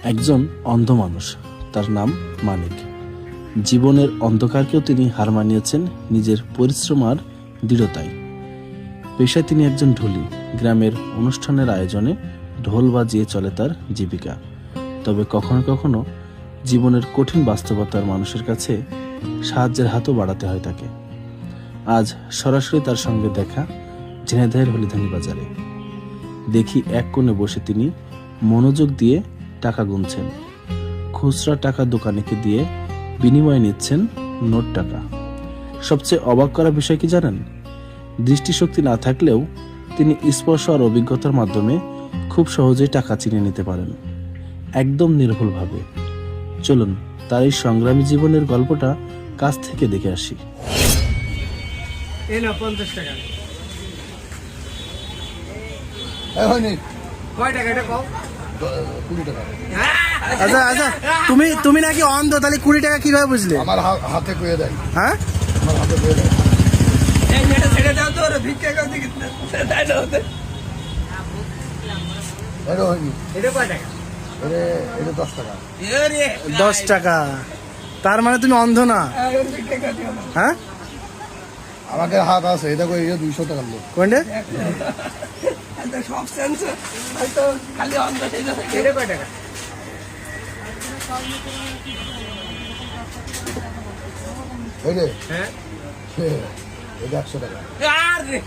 একজন অন্ধ মানুষ, তার নাম মানিক। জীবনের অন্ধকারকেও তিনি হার মানিয়েছেন নিজের পরিশ্রম আর দৃঢ়তায়। পেশায় তিনি একজন ঢুলি। গ্রামের অনুষ্ঠানের আয়োজনে ঢোল বাজিয়ে চলে তার জীবিকা। তবে কখনো কখনো জীবনের কঠিন বাস্তবতার মানুষের কাছে সাহায্যের হাতও বাড়াতে হয় তাকে। আজ সরাসরি তার সঙ্গে দেখা ঝিনাইদহের হলিধানি বাজারে। দেখি এক কোণে বসে তিনি মনোযোগ দিয়ে টাকা গুনছেন। খুচরা টাকা দোকানিকে দিয়ে বিনিময়ে নিচ্ছেন নোট টাকা। সবচেয়ে অবাক করা বিষয় কি জানেন? দৃষ্টিশক্তি না থাকলেও তিনি স্পর্শ আর অভিজ্ঞতার মাধ্যমে খুব সহজেই টাকা চিনে নিতে পারেন, একদম নির্ভুলভাবে। চলুন তার এই সংগ্রামী জীবনের গল্পটা কাছ থেকে দেখে আসি। এই না 50 টাকা। কয় টাকা এটা কও? 20 টাকা। আচ্ছা আচ্ছা, তুমি নাকি অন্ধ, তাহলে 20 টাকা কিভাবে বুঝলে? আমার হাতে কয়ে দেয়। হ্যাঁ, আমার হাতে কয়ে দেয়। এই এটা ছেড়ে দাও তো, ওরে ভিক্ষা করতে গেছে তাই না হতে। এটা হয়নি। এটা কয় টাকা? এটা 10 টাকা। এরে 10 টাকা। তার মানে তুমি অন্ধ না? ভিক্ষা করতে হবে। হ্যাঁ, আমাকে হাত আছে, এটা কই 200 টাকার লোক। কোনটা? এটা সব সেন্স হয়তো খালি অন্ধ সেই জন্য। এটা কয় টাকা? এই যে হ্যাঁ, এটা 100 টাকা। আরে